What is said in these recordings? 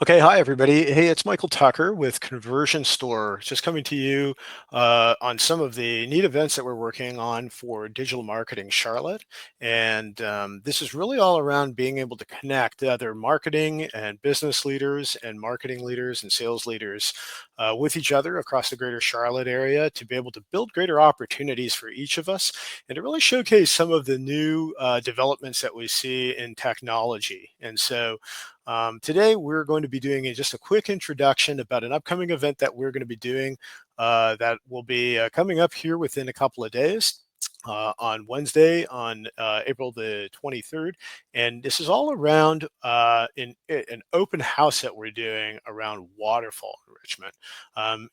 Okay, hi everybody. Hey, it's Michael Tucker with Conversion Store. Just coming to you on some of the neat events that we're working on for Digital Marketing Charlotte. And this is really all around being able to connect other marketing and business leaders and marketing leaders and sales leaders with each other across the greater Charlotte area to be able to build greater opportunities for each of us and to really showcase some of the new developments that we see in technology. And so today, we're going to be doing just a quick introduction about an upcoming event that we're going to be doing that will be coming up here within a couple of days. On Wednesday, on April the 23rd. And this is all around an open house that we're doing around waterfall enrichment.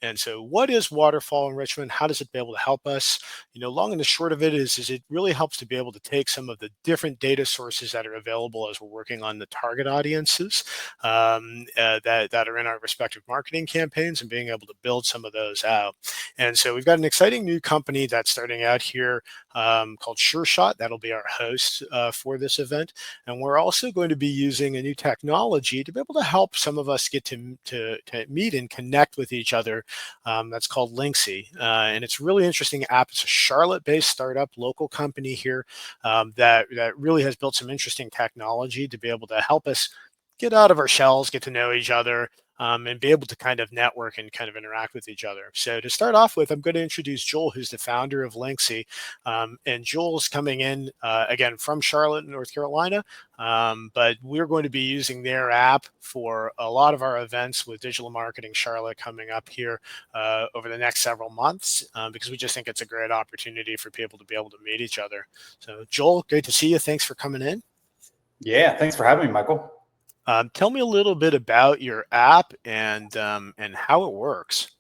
And so what is waterfall enrichment? How does it be able to help us? Long and the short of it is it really helps to be able to take some of the different data sources that are available as we're working on the target audiences that are in our respective marketing campaigns and being able to build some of those out. And so we've got an exciting new company that's starting out here called SureShot. That'll be our host for this event. And we're also going to be using a new technology to be able to help some of us get to meet and connect with each other. That's called Linxy. And it's a really interesting app. It's a Charlotte-based startup, local company here that really has built some interesting technology to be able to help us get out of our shells, get to know each other, and be able to kind of network and kind of interact with each other. So to start off with, I'm going to introduce Joel, who's the founder of Linxy. And Joel's coming in, again, from Charlotte, North Carolina. But we're going to be using their app for a lot of our events with Digital Marketing Charlotte coming up here over the next several months, because we just think it's a great opportunity for people to be able to meet each other. So Joel, great to see you. Thanks for coming in. Yeah, thanks for having me, Michael. Tell me a little bit about your app and how it works.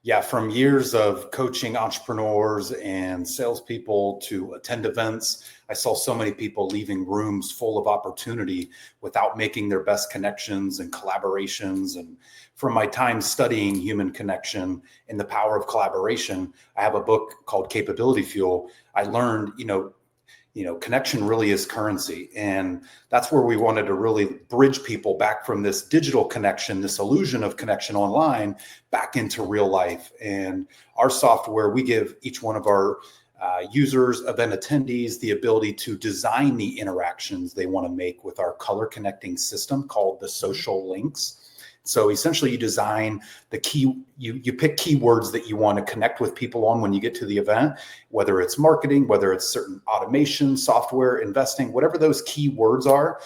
Yeah, from years of coaching entrepreneurs and salespeople to attend events, I saw so many people leaving rooms full of opportunity without making their best connections and collaborations. And from my time studying human connection and the power of collaboration, I have a book called Capability Fuel. I learned, connection really is currency. And that's where we wanted to really bridge people back from this digital connection, this illusion of connection online, back into real life. And our software, we give each one of our users, event attendees, the ability to design the interactions they want to make with our color connecting system called the social links. So essentially you design the key, you pick keywords that you want to connect with people on when you get to the event, whether it's marketing, whether it's certain automation, software, investing, whatever those keywords are.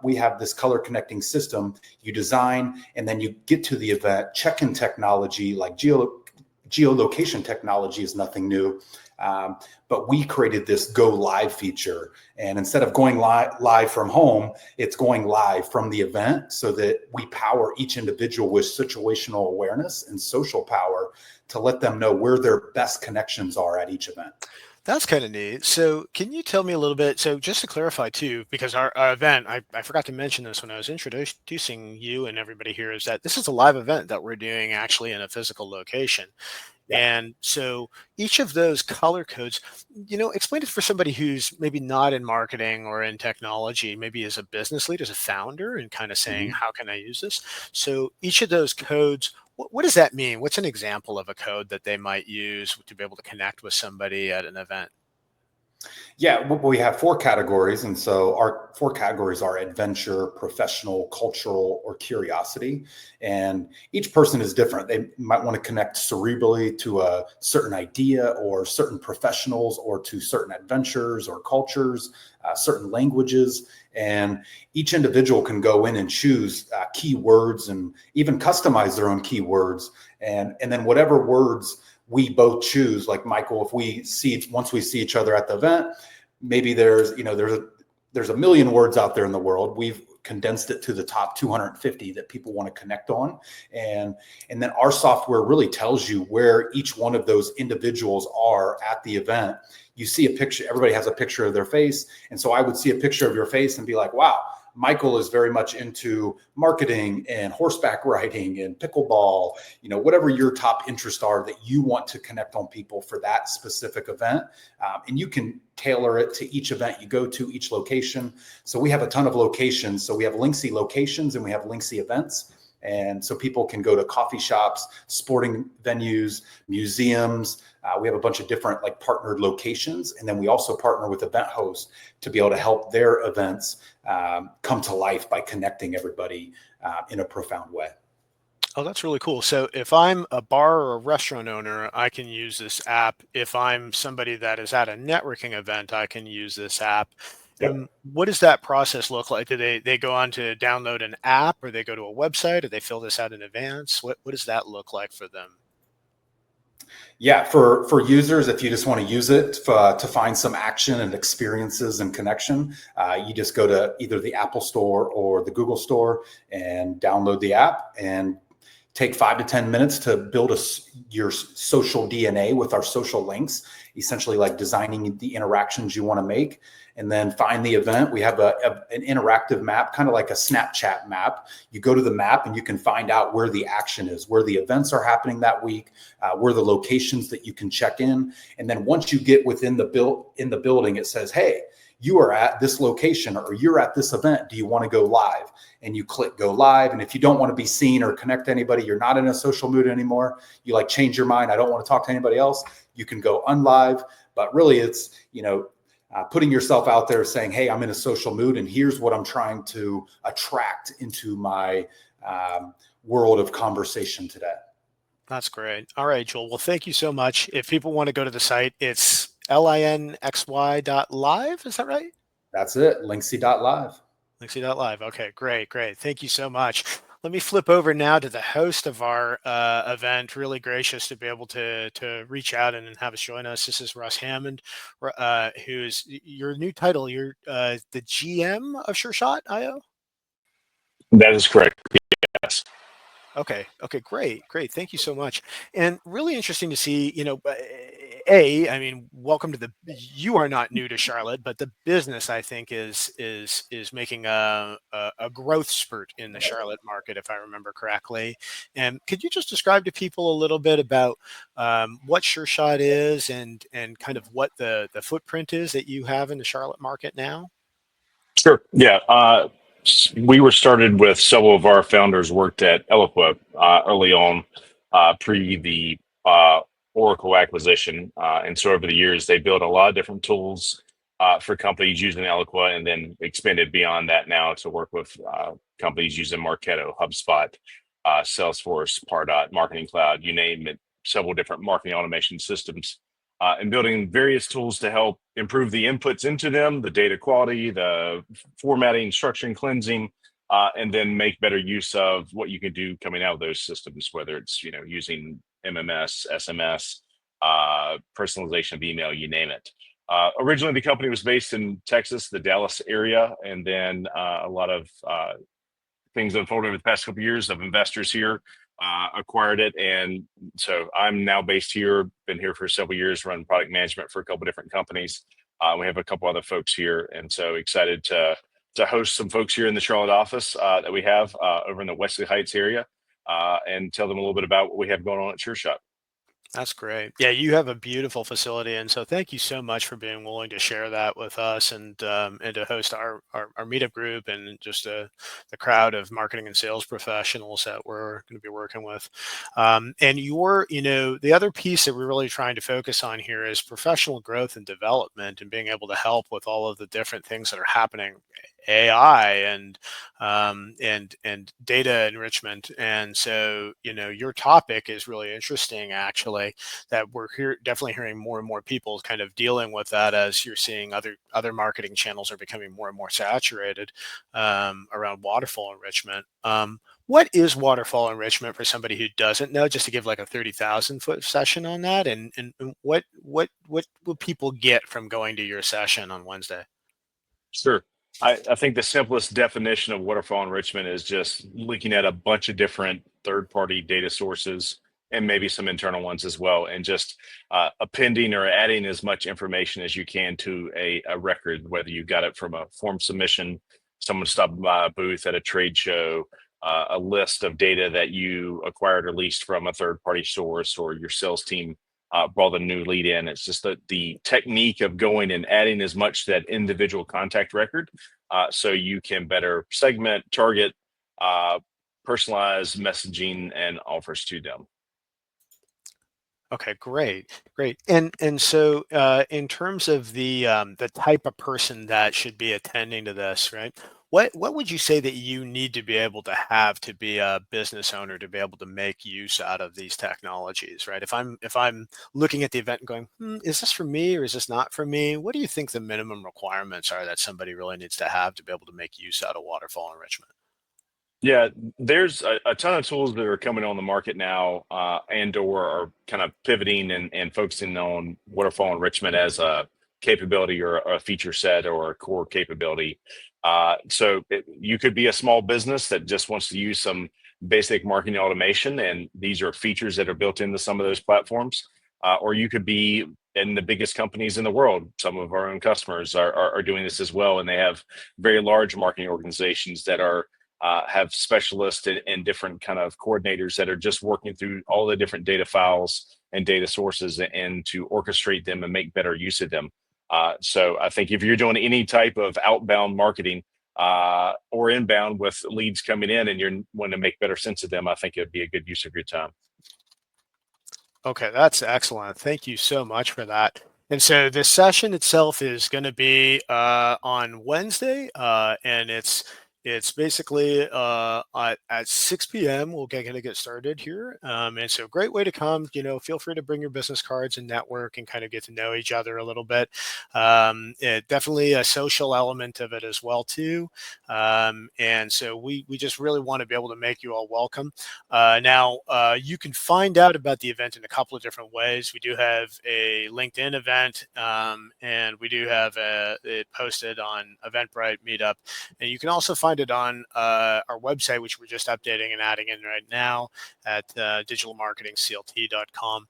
We have this color connecting system you design, and then you get to the event. Check-in technology like geolocation technology is nothing new. But we created this go live feature, and instead of going live from home, it's going live from the event, so that we power each individual with situational awareness and social power to let them know where their best connections are at each event. That's kind of neat. So can you tell me a little bit? So just to clarify too, because our event, I forgot to mention this when I was introducing you and everybody here, is that this is a live event that we're doing actually in a physical location. Yeah. And so each of those color codes, explain it for somebody who's maybe not in marketing or in technology, maybe as a business leader, as a founder, and kind of saying, how can I use this? So each of those codes, what does that mean? What's an example of a code that they might use to be able to connect with somebody at an event? Yeah, we have four categories. And so our four categories are adventure, professional, cultural, or curiosity. And each person is different. They might want to connect cerebrally to a certain idea or certain professionals or to certain adventures or cultures, certain languages. And each individual can go in and choose keywords and even customize their own keywords. And then whatever words we both choose, like Michael, once we see each other at the event, maybe there's a million words out there in the world. We've condensed it to the top 250 that people want to connect on. And then our software really tells you where each one of those individuals are at the event. You see a picture, everybody has a picture of their face. And so I would see a picture of your face and be like, wow, Michael is very much into marketing and horseback riding and pickleball, whatever your top interests are that you want to connect on people for that specific event. And you can tailor it to each event you go to, each location. So we have a ton of locations. So we have Linxy locations and we have Linxy events. And so people can go to coffee shops, sporting venues, museums. We have a bunch of different partnered locations. And then we also partner with event hosts to be able to help their events come to life by connecting everybody in a profound way. Oh, that's really cool. So if I'm a bar or a restaurant owner, I can use this app. If I'm somebody that is at a networking event, I can use this app. Yep. What does that process look like? Do they go on to download an app, or they go to a website, or they fill this out in advance? What does that look like for them? Yeah, for users, if you just want to use it to find some action and experiences and connection, you just go to either the Apple Store or the Google Store and download the app and take 5 to 10 minutes to build your social DNA with our social links, essentially like designing the interactions you want to make, and then find the event. We have an interactive map, kind of like a Snapchat map. You go to the map and you can find out where the action is, where the events are happening that week, where the locations that you can check in. And then once you get within the building, it says, hey, you are at this location or you're at this event. Do you want to go live? And you click go live. And if you don't want to be seen or connect to anybody, you're not in a social mood anymore, you change your mind, I don't want to talk to anybody else, you can go unlive. But really it's, putting yourself out there saying, hey, I'm in a social mood and here's what I'm trying to attract into my world of conversation today. That's great. All right, Joel. Well, thank you so much. If people want to go to the site, it's linxy.live. Is that right? That's it. Linxy.live. Linxy.live. Okay, great. Thank you so much. Let me flip over now to the host of our event. Really gracious to be able to reach out and have us join us. This is Russ Hammond, who's your new title. You're the GM of SureShot.io? That is correct. Yes. Okay, great. Thank you so much. And really interesting to see, I mean, welcome to you are not new to Charlotte, but the business, I think, is making a growth spurt in the Charlotte market, if I remember correctly. And could you just describe to people a little bit about what SureShot is and kind of what the footprint is that you have in the Charlotte market now? Sure. Yeah. We were started with several of our founders worked at Eloqua early on, pre the Oracle acquisition. And so over the years, they built a lot of different tools for companies using Eloqua, and then expanded beyond that now to work with companies using Marketo, HubSpot, Salesforce, Pardot, Marketing Cloud, you name it, several different marketing automation systems. And building various tools to help improve the inputs into them, the data quality, the formatting, structuring, cleansing, and then make better use of what you can do coming out of those systems, whether it's using MMS, SMS, personalization of email, you name it. Originally, the company was based in Texas, the Dallas area, and then a lot of things unfolded over the past couple of years of investors here acquired it. And so I'm now based here, been here for several years, run product management for a couple of different companies. We have a couple other folks here. And so excited to host some folks here in the Charlotte office that we have over in the Wesley Heights area and tell them a little bit about what we have going on at SureShot. That's great. Yeah, you have a beautiful facility, and so thank you so much for being willing to share that with us and to host our meetup group and just the crowd of marketing and sales professionals that we're going to be working with. And the other piece that we're really trying to focus on here is professional growth and development, and being able to help with all of the different things that are happening. AI and data enrichment. And so, your topic is really interesting, actually, that we're definitely hearing more and more people kind of dealing with that, as you're seeing other marketing channels are becoming more and more saturated around waterfall enrichment. What is waterfall enrichment for somebody who doesn't know, just to give like a 30,000 foot session on that? And what will people get from going to your session on Wednesday? Sure. I think the simplest definition of waterfall enrichment is just looking at a bunch of different third-party data sources and maybe some internal ones as well, and just appending or adding as much information as you can to a record, whether you got it from a form submission, someone stopped by a booth at a trade show, a list of data that you acquired or leased from a third-party source, or your sales team brought a new lead in. It's just the technique of going and adding as much to that individual contact record, so you can better segment, target, personalize messaging and offers to them. Okay, great, great. And so in terms of the type of person that should be attending to this, right? What would you say that you need to be able to be a business owner to be able to make use out of these technologies, right? If I'm looking at the event and going, is this for me or is this not for me? What do you think the minimum requirements are that somebody really needs to have to be able to make use out of Waterfall Enrichment? Yeah, there's a ton of tools that are coming on the market now, and/or are kind of pivoting and focusing on waterfall enrichment as a capability or a feature set or a core capability. You could be a small business that just wants to use some basic marketing automation, and these are features that are built into some of those platforms. Or you could be in the biggest companies in the world. Some of our own customers are doing this as well, and they have very large marketing organizations that have specialists and different kind of coordinators that are just working through all the different data files and data sources and to orchestrate them and make better use of them. So I think if you're doing any type of outbound marketing or inbound with leads coming in and you want to make better sense of them, I think it'd be a good use of your time. Okay, that's excellent. Thank you so much for that. And so this session itself is going to be on Wednesday, and it's basically at 6 p.m. We'll going to get started here. And so great way to come. Feel free to bring your business cards and network and kind of get to know each other a little bit. Definitely a social element of it as well too. And so we just really want to be able to make you all welcome. Now, you can find out about the event in a couple of different ways. We do have a LinkedIn event, and we do have it posted on Eventbrite Meetup. And you can also find it on our website, which we're just updating and adding in right now at digitalmarketingclt.com.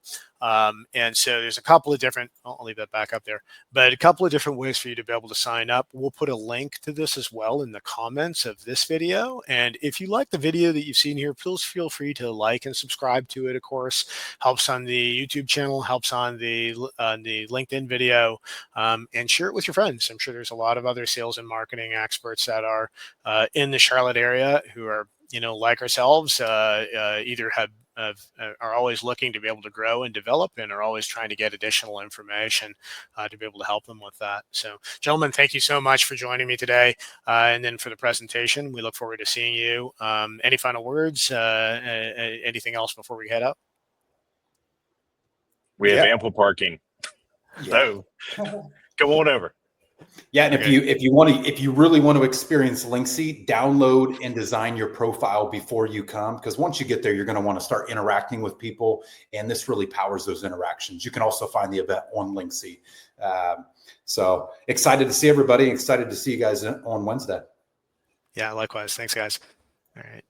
And so there's a couple of different, I'll leave that back up there, but a couple of different ways for you to be able to sign up. We'll put a link to this as well in the comments of this video. And if you like the video that you've seen here, please feel free to like and subscribe to it. Of course, helps on the YouTube channel, helps on the LinkedIn video, and share it with your friends. I'm sure there's a lot of other sales and marketing experts that are in the Charlotte area who are, like ourselves, either are always looking to be able to grow and develop and are always trying to get additional information to be able to help them with that. So, gentlemen, thank you so much for joining me today. And then for the presentation, we look forward to seeing you. Any final words? Anything else before we head out? We have ample parking. So go on over. Yeah, and if you really want to experience Linxy, download and design your profile before you come, because once you get there, you're going to want to start interacting with people, and this really powers those interactions. You can also find the event on Linxy. So excited to see everybody. Excited to see you guys on Wednesday. Yeah, likewise. Thanks, guys. All right.